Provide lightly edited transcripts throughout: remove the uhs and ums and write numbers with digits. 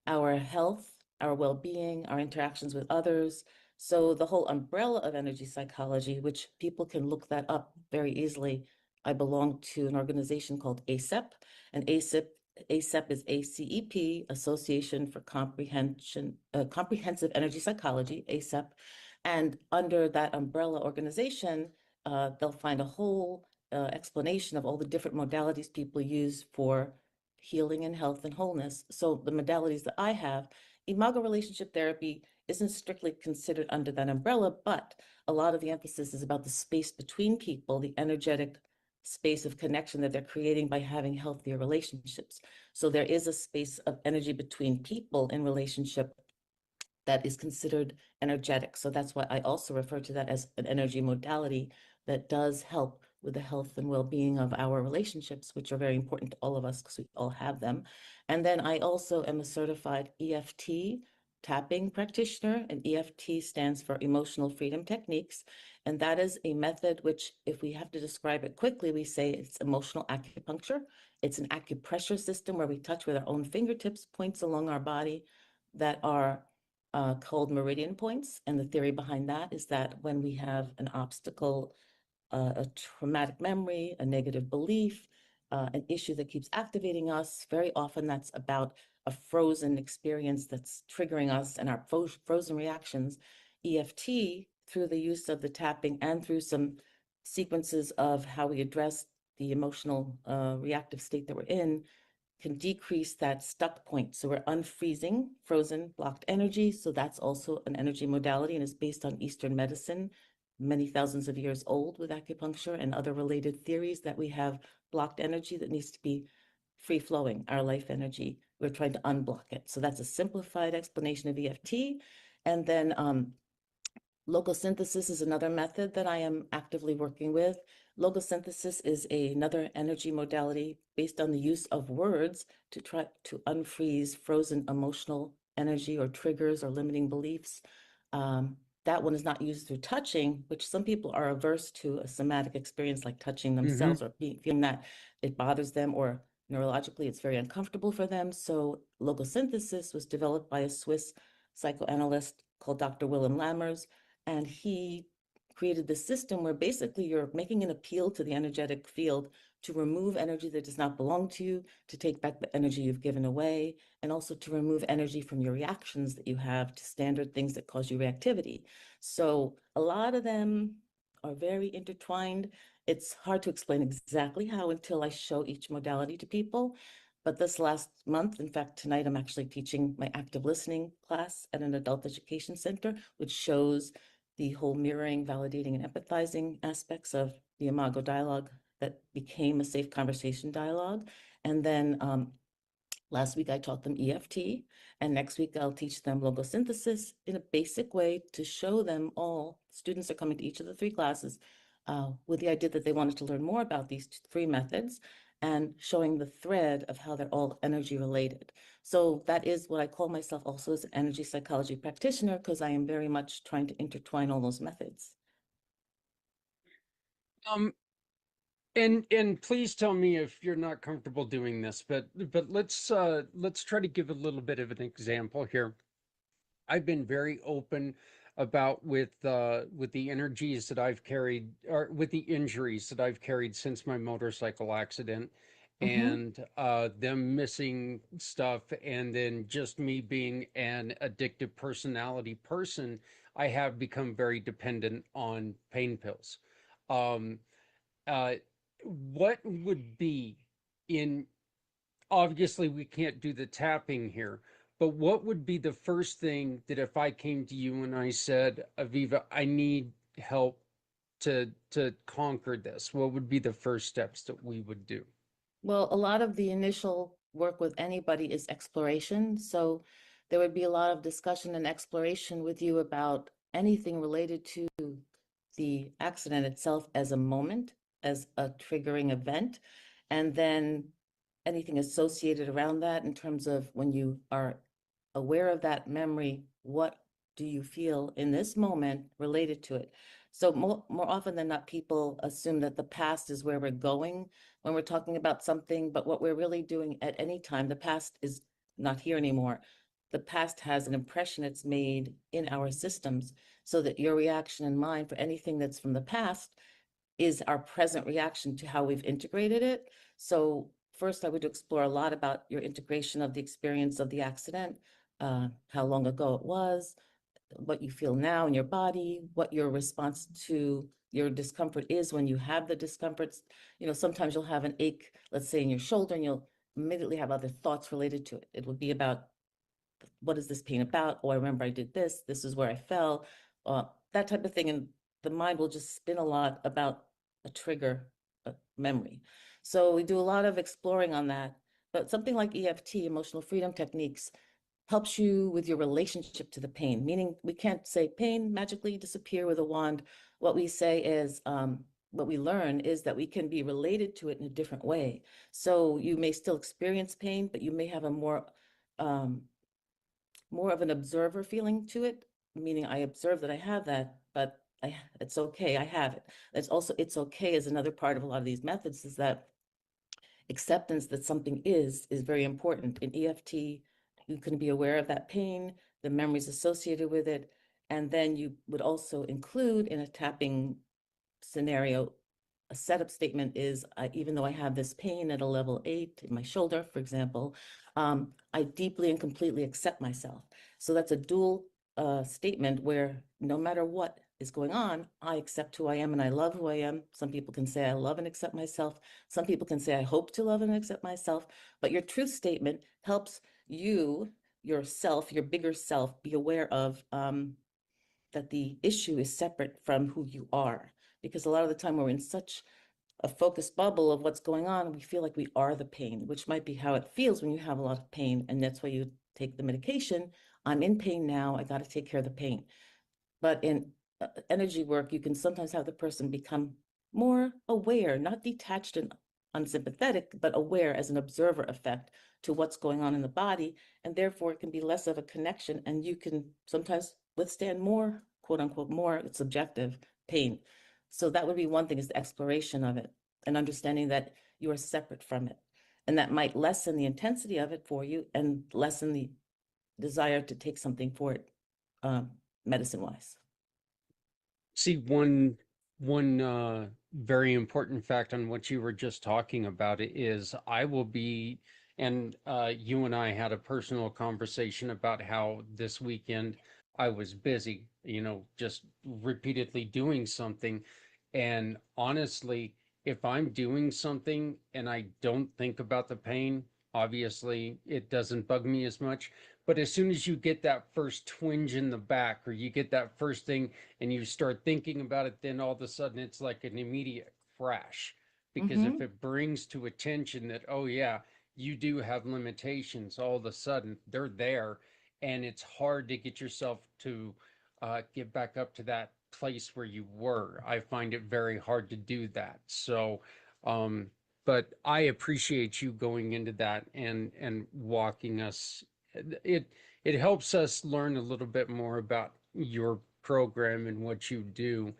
our health, our well-being, our interactions with others. So the whole umbrella of energy psychology, which people can look that up very easily. I belong to an organization called ACEP, and ACEP is ACEP, Association for Comprehensive Energy Psychology, ACEP. And under that umbrella organization, they'll find a whole explanation of all the different modalities people use for healing and health and wholeness. So the modalities that I have, Imago Relationship Therapy isn't strictly considered under that umbrella, but a lot of the emphasis is about the space between people, the energetic space of connection that they're creating by having healthier relationships. So there is a space of energy between people in relationship that is considered energetic. So that's why I also refer to that as an energy modality that does help with the health and well-being of our relationships, which are very important to all of us because we all have them. And then I also am a certified EFT tapping practitioner, and EFT stands for Emotional Freedom Techniques. And that is a method which, if we have to describe it quickly, we say it's emotional acupuncture. It's an acupressure system where we touch with our own fingertips, points along our body that are called meridian points. And the theory behind that is that when we have an obstacle, a traumatic memory, a negative belief, an issue that keeps activating us, very often that's about a frozen experience that's triggering us and our frozen reactions. EFT, through the use of the tapping and through some sequences of how we address the emotional reactive state that we're in, can decrease that stuck point. So we're unfreezing frozen blocked energy. So that's also an energy modality and is based on Eastern medicine, many thousands of years old with acupuncture and other related theories that we have blocked energy that needs to be free flowing, our life energy. We're trying to unblock it. So that's a simplified explanation of EFT. And then Logosynthesis is another method that I am actively working with. Logosynthesis is another energy modality based on the use of words to try to unfreeze frozen emotional energy or triggers or limiting beliefs. That one is not used through touching, which some people are averse to a somatic experience like touching themselves or feeling that it bothers them or neurologically it's very uncomfortable for them. So logosynthesis was developed by a Swiss psychoanalyst called Dr. Willem Lammers, and he created this system where basically you're making an appeal to the energetic field to remove energy that does not belong to you, to take back the energy you've given away, and also to remove energy from your reactions that you have to standard things that cause you reactivity. So a lot of them are very intertwined. It's hard to explain exactly how until I show each modality to people. But this last month, in fact, tonight, I'm actually teaching my active listening class at an adult education center, which shows the whole mirroring, validating, and empathizing aspects of the Imago dialogue that became a safe conversation dialogue. And then last week I taught them EFT, and next week I'll teach them logosynthesis in a basic way to show them all. Students are coming to each of the three classes with the idea that they wanted to learn more about these three methods and showing the thread of how they're all energy related. So that is what I call myself also as an energy psychology practitioner, because I am very much trying to intertwine all those methods. Um, and please tell me if you're not comfortable doing this, but let's try to give a little bit of an example here. I've been very open about with the energies that I've carried or with the injuries that I've carried since my motorcycle accident Mm-hmm. and them missing stuff and then just me being an addictive personality person, I have become very dependent on pain pills. Um, uh, what would be in obviously we can't do the tapping here, but what would be the first thing that if I came to you and I said, Aviva, I need help to conquer this, what would be the first steps that we would do? Well, a lot of the initial work with anybody is exploration. So there would be a lot of discussion and exploration with you about anything related to the accident itself as a moment, as a triggering event, and then anything associated around that in terms of when you are aware of that memory, what do you feel in this moment related to it? So more often than not, people assume that the past is where we're going when we're talking about something, but what we're really doing at any time, the past is not here anymore. the past has an impression it's made in our systems, so that your reaction and mine for anything that's from the past is our present reaction to how we've integrated it. So first, I would explore a lot about your integration of the experience of the accident, how long ago it was, what you feel now in your body, what your response to your discomfort is when you have the discomforts. Sometimes you'll have an ache, let's say in your shoulder, and you'll immediately have other thoughts related to it. It would be about, what is this pain about? Oh, I remember I did this. This is where I fell. That type of thing. And the mind will just spin a lot about a trigger, a memory. So we do a lot of exploring on that. But something like EFT, emotional freedom techniques, helps you with your relationship to the pain, meaning we can't say pain magically disappear with a wand. What we say is, what we learn is that we can be related to it in a different way. So you may still experience pain, but you may have a um, more of an observer feeling to it, meaning I observe that I have that, but it's okay, I have it. It's okay is another part of a lot of these methods, is that acceptance that something is very important. In EFT, you can be aware of that pain, the memories associated with it, and then you would also include in a tapping scenario, a setup statement is, even though I have this pain at a level 8 in my shoulder, for example, I deeply and completely accept myself. So that's a dual statement where no matter what is going on, I accept who I am and I love who I am. Some people can say I love and accept myself. Some people can say I hope to love and accept myself. But your truth statement helps you, yourself, your bigger self, be aware of that the issue is separate from who you are. Because a lot of the time we're in such a focused bubble of what's going on, we feel like we are the pain, which might be how it feels when you have a lot of pain. And that's why you take the medication. I'm in pain now, I got to take care of the pain. But in energy work, you can sometimes have the person become more aware, not detached and unsympathetic, but aware as an observer effect to what's going on in the body. And therefore, it can be less of a connection. And you can sometimes withstand more, quote unquote, more, it's subjective, pain. So that would be one thing, is the exploration of it and understanding that you are separate from it. And that might lessen the intensity of it for you and lessen the desire to take something for it, medicine wise. See, one very important fact on what you were just talking about is I will be, and you and I had a personal conversation about how this weekend I was busy, just repeatedly doing something. And honestly, if I'm doing something and I don't think about the pain, obviously it doesn't bug me as much. But as soon as you get that first twinge in the back, or you get that first thing and you start thinking about it, then all of a sudden it's like an immediate crash. Because if Mm-hmm. it brings to attention that, oh, yeah, you do have limitations, all of a sudden they're there. And it's hard to get yourself to get back up to that place where you were. I find it very hard to do that. So, um, but I appreciate you going into that and walking us. It helps us learn a little bit more about your program and what you do,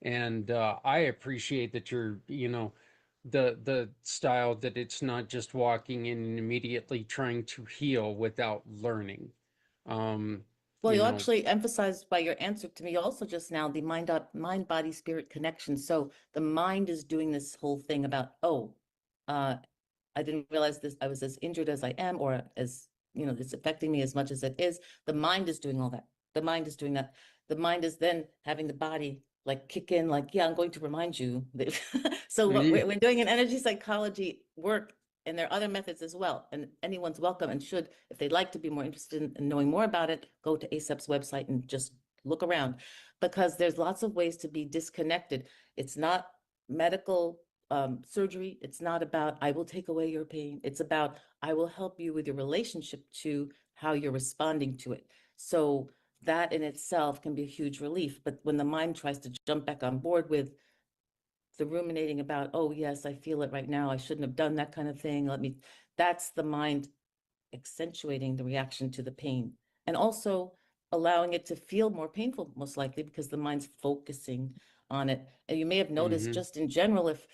and I appreciate that you're, the style that it's not just walking in and immediately trying to heal without learning. Um, Well, you you know, actually emphasized by your answer to me also just now the mind body spirit connection. So the mind is doing this whole thing about, oh, uh, I didn't realize this, I was as injured as I am, or as, it's affecting me as much as it is. The mind is doing all that. The mind is doing that. The mind is then having the body like kick in, like, yeah, I'm going to remind you that. So what we're doing in energy psychology work, and there are other methods as well. And anyone's welcome and should, if they'd like to be more interested in knowing more about it, go to ACEP's website and just look around, because there's lots of ways to be disconnected. It's not medical surgery. It's not about, I will take away your pain. It's about, I will help you with your relationship to how you're responding to it. So that in itself can be a huge relief. But when the mind tries to jump back on board with the ruminating about, oh, yes, I feel it right now, I shouldn't have done that kind of thing, that's the mind accentuating the reaction to the pain, and also allowing it to feel more painful, most likely because the mind's focusing on it. And you may have noticed, hmm just in general, if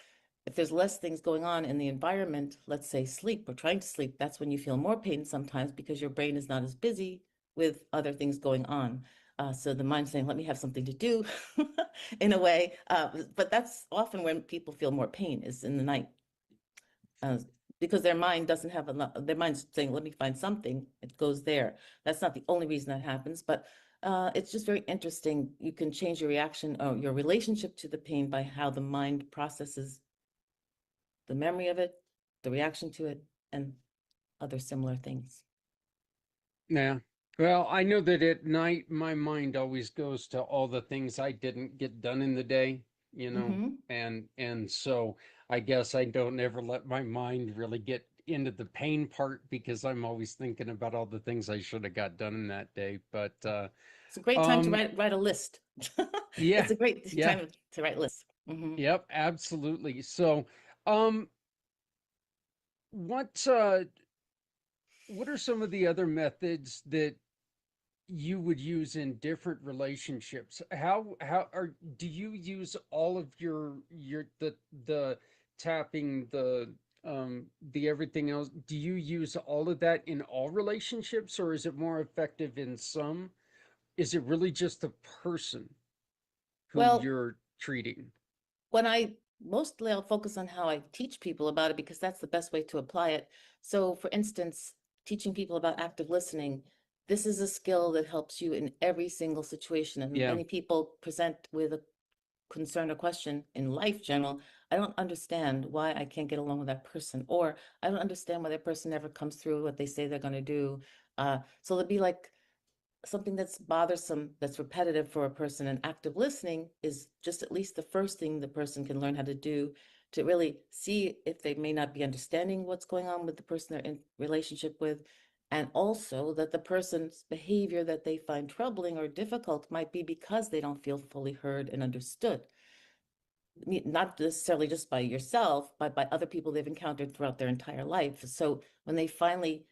there's less things going on in the environment, let's say sleep or trying to sleep, that's when you feel more pain sometimes, because your brain is not as busy with other things going on. So the mind's saying, let me have something to do in a way. But that's often when people feel more pain is in the night. Uh, because their mind doesn't have enough, their mind's saying, let me find something, it goes there. That's not the only reason that happens, but it's just very interesting. You can change your reaction or your relationship to the pain by how the mind processes the memory of it, the reaction to it, and other similar things. Yeah. Well, I know that at night my mind always goes to all the things I didn't get done in the day, you know, Hmm. and so I guess I don't ever let my mind really get into the pain part because I'm always thinking about all the things I should have got done in that day. But It's a great time to um write a list. yeah, It's a great yeah, time to write lists. Hmm. yep, absolutely. So um what uh what are some of the other methods that you would use in different relationships? How are do you use all of your the tapping, the everything else? Do you use all of that in all relationships, or is it more effective in some? Is it really just the person who Well, you're treating? when I mostly I'll focus on how I teach people about it because that's the best way to apply it. So, for instance, teaching people about active listening, this is a skill that helps you in every single situation. And Yeah. many people present with a concern or question in life general. I don't understand why I can't get along with that person, or I don't understand why that person never comes through what they say they're going to do. So it'd be like something that's bothersome, that's repetitive for a person, and active listening is just at least the first thing the person can learn how to do to really see if they may not be understanding what's going on with the person they're in relationship with, and also that the person's behavior that they find troubling or difficult might be because they don't feel fully heard and understood, not necessarily just by yourself, but by other people they've encountered throughout their entire life. So when they finally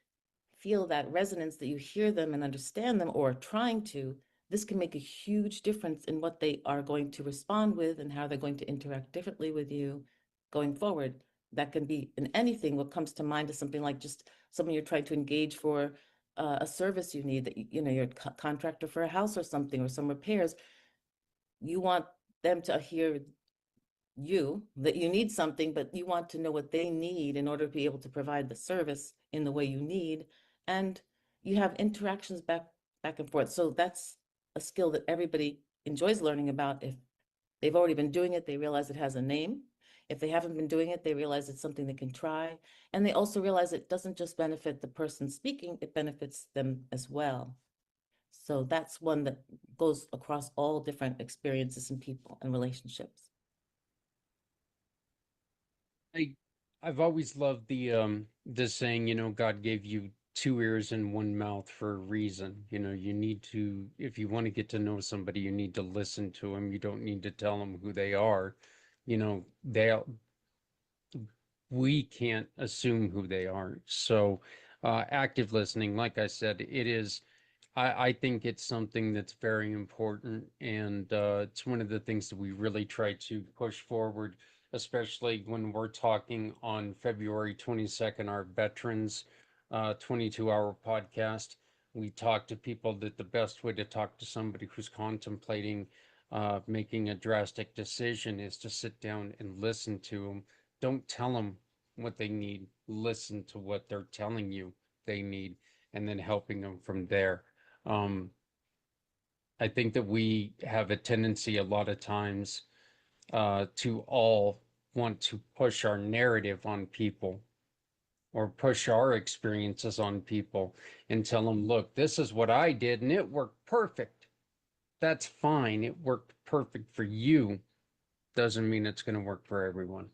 feel that resonance, that you hear them and understand them or trying to, this can make a huge difference in what they are going to respond with and how they're going to interact differently with you going forward. That can be in anything. What comes to mind is something like just someone you're trying to engage for a service you need, that you know, you're a contractor for a house or something, or some repairs. You want them to hear you that you need something, but you want to know what they need in order to be able to provide the service in the way you need. And you have interactions back and forth. So that's a skill that everybody enjoys learning about. If they've already been doing it, they realize it has a name. If they haven't been doing it, they realize it's something they can try. And they also realize it doesn't just benefit the person speaking, it benefits them as well. So that's one that goes across all different experiences and people and relationships. I I've always loved the saying, you know, God gave you two ears and one mouth for a reason. You know, you need to, if you want to get to know somebody, you need to listen to them. You don't need to tell them who they are. You know, we can't assume who they are. So, active listening, like I said, it is. I think it's something that's very important, and it's one of the things that we really try to push forward, especially when we're talking on February 22nd, our Veterans 22-hour podcast. We talk to people that the best way to talk to somebody who's contemplating making a drastic decision is to sit down and listen to them. Don't tell them what they need. Listen to what they're telling you they need, and then helping them from there. Um, I think that we have a tendency a lot of times to all want to push our narrative on people or push our experiences on people and tell them, look, this is what I did and it worked perfect. That's fine. It worked perfect for you. Doesn't mean it's going to work for everyone.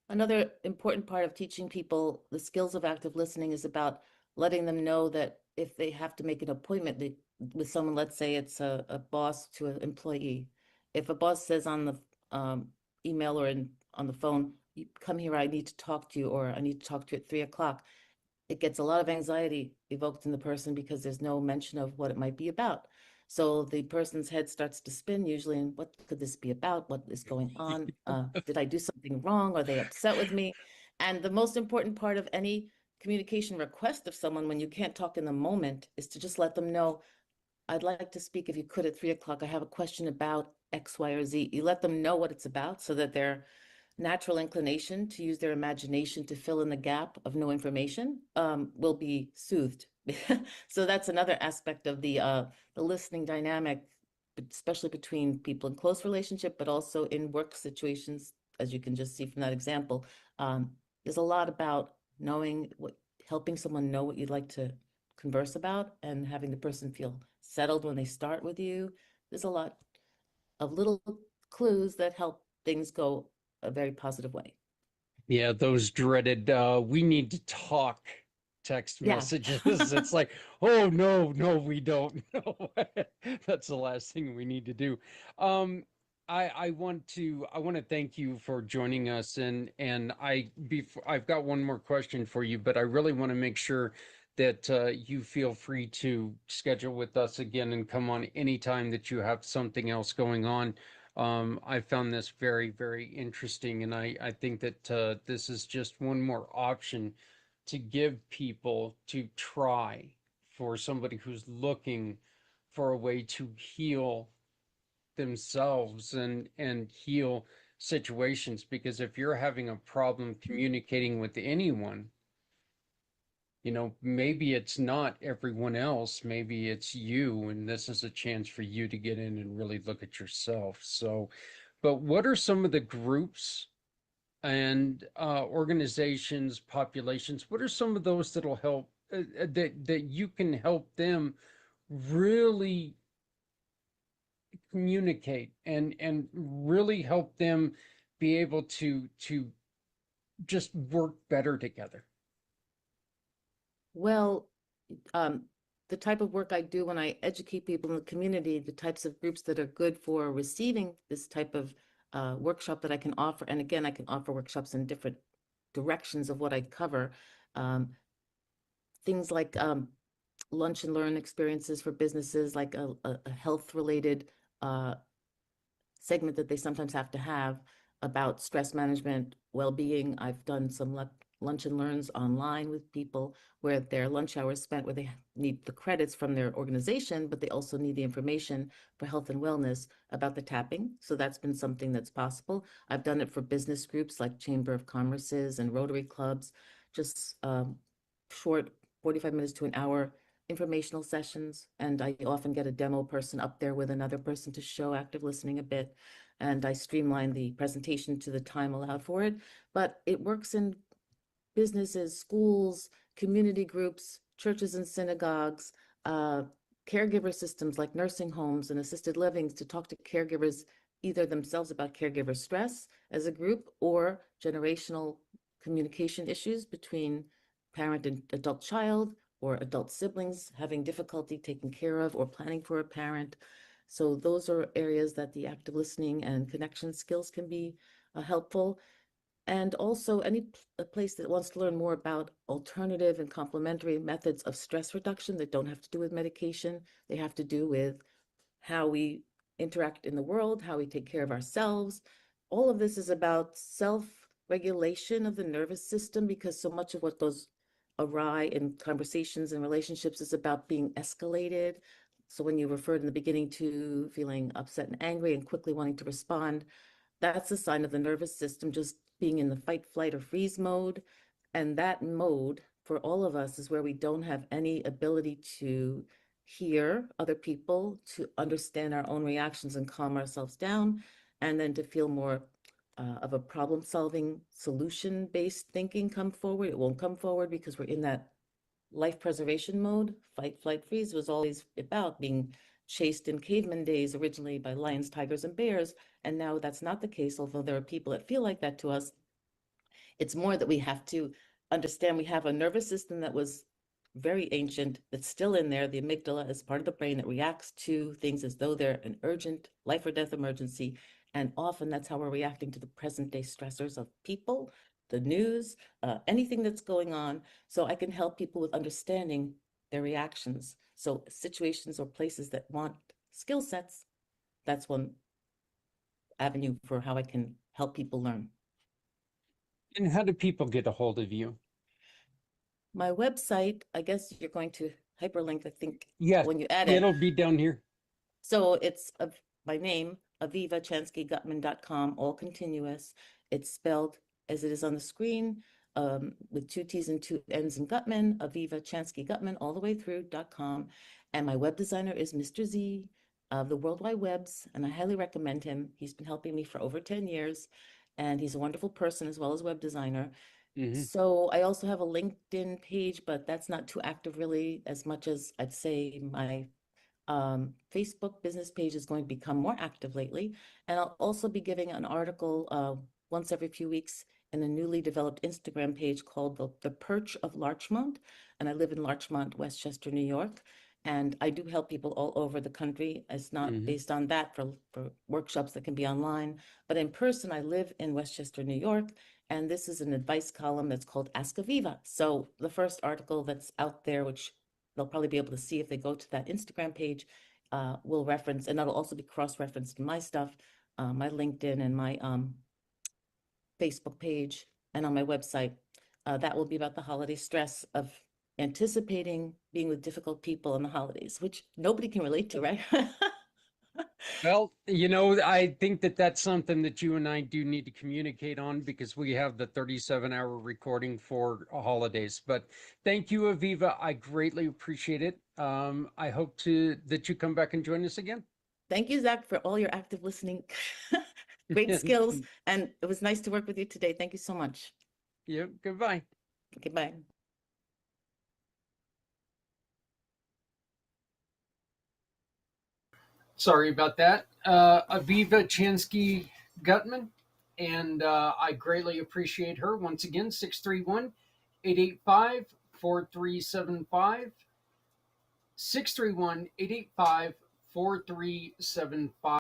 Another important part of teaching people the skills of active listening is about letting them know that if they have to make an appointment with someone, let's say it's a boss to an employee, if a boss says on the email or on the phone, you come here, I need to talk to you, or I need to talk to you at 3 o'clock, it gets a lot of anxiety evoked in the person because there's no mention of what it might be about. So the person's head starts to spin usually, and what could this be about? What is going on? Did I do something wrong? Are they upset with me? And the most important part of any communication request of someone when you can't talk in the moment is to just let them know, I'd like to speak if you could at 3 o'clock. I have a question about X, Y, or Z. You let them know what it's about so that their natural inclination to use their imagination to fill in the gap of no information will be soothed. So that's another aspect of the listening dynamic, especially between people in close relationship, but also in work situations, as you can just see from that example. Um, there's a lot about knowing what, helping someone know what you'd like to converse about and having the person feel settled when they start with you. There's a lot of little clues that help things go a very positive way. Yeah, those dreaded we need to talk text Yeah. messages. It's like, oh no, no, we don't. No. That's the last thing we need to do. Um, I want to thank you for joining us, and I've got one more question for you, but I really want to make sure that you feel free to schedule with us again and come on anytime that you have something else going on. I found this very, very interesting, and I think that this is just one more option to give people to try for somebody who's looking for a way to heal themselves and heal situations. Because if you're having a problem communicating with anyone, maybe it's not everyone else, maybe it's you, and this is a chance for you to get in and really look at yourself. So, but what are some of the groups and organizations, populations? What are some of those that'll help that you can help them really communicate and really help them be able to just work better together? Well, um, the type of work I do when I educate people in the community, the types of groups that are good for receiving this type of workshop that I can offer. And again, I can offer workshops in different directions of what I cover. Um, things like lunch and learn experiences for businesses, like a health related segment that they sometimes have to have about stress management, well-being. I've done some lunch and learns online with people where their lunch hour is spent where they need the credits from their organization, but they also need the information for health and wellness about the tapping. So that's been something that's possible. I've done it for business groups like Chamber of Commerce's and Rotary clubs, just short 45 minutes to an hour informational sessions. And I often get a demo person up there with another person to show active listening a bit. And I streamline the presentation to the time allowed for it. But it works in businesses, schools, community groups, churches and synagogues, caregiver systems like nursing homes and assisted livings to talk to caregivers either themselves about caregiver stress as a group or generational communication issues between parent and adult child or adult siblings having difficulty taking care of or planning for a parent. So those are areas that the active listening and connection skills can be helpful. And also a place that wants to learn more about alternative and complementary methods of stress reduction that don't have to do with medication. They have to do with how we interact in the world, how we take care of ourselves. All of this is about self-regulation of the nervous system because so much of what goes awry in conversations and relationships is about being escalated. So when you referred in the beginning to feeling upset and angry and quickly wanting to respond, that's a sign of the nervous system just being in the fight, flight, or freeze mode. And that mode for all of us is where we don't have any ability to hear other people, to understand our own reactions and calm ourselves down, and then to feel more of a problem solving, solution based thinking come forward. It won't come forward because we're in that life preservation mode. Fight, flight, freeze was always about being chased in caveman days, originally by lions, tigers, and bears. And now that's not the case, although there are people that feel like that to us. It's more that we have to understand we have a nervous system that was very ancient, that's still in there. The amygdala is part of the brain that reacts to things as though they're an urgent life or death emergency. And often that's how we're reacting to the present day stressors of people, the news, anything that's going on. So I can help people with understanding their reactions. So situations or places that want skill sets, that's one avenue for how I can help people learn. And how do people get a hold of you? My website, I guess you're going to hyperlink, I think, Yes, when you add it. it'll be down here. So it's my name, avivachansky-gutman.com, all continuous. It's spelled as it is on the screen, with two T's and two N's in Gutman, Aviva Chansky Gutman, all the way through .com. And my web designer is Mr. Z of the World Wide Webs, and I highly recommend him. He's been helping me for over 10 years, and he's a wonderful person as well as web designer. Hmm. So I also have a LinkedIn page, but that's not too active really, as much as I'd say my Facebook business page is going to become more active lately. And I'll also be giving an article once every few weeks in a newly developed Instagram page called the Perch of Larchmont. And I live in Larchmont, Westchester, New York. And I do help people all over the country. It's not Hmm. based on that for workshops that can be online. But in person, I live in Westchester, New York. And this is an advice column that's called Ask Aviva. So the first article that's out there, which they'll probably be able to see if they go to that Instagram page, will reference, and that'll also be cross-referenced in my stuff, my LinkedIn and my Facebook page, and on my website. That will be about the holiday stress of anticipating being with difficult people in the holidays, which nobody can relate to, right? Well, I think that that's something that you and I do need to communicate on because we have the 37-hour recording for holidays. But thank you, Aviva. I greatly appreciate it. I hope that you come back and join us again. Thank you, Zach, for all your active listening. Great skills, and it was nice to work with you today. Thank you so much. Yep, goodbye. Okay, bye. Sorry about that. Aviva Chansky Gutman, and I greatly appreciate her. Once again, 631 885 4375. 631 885 4375.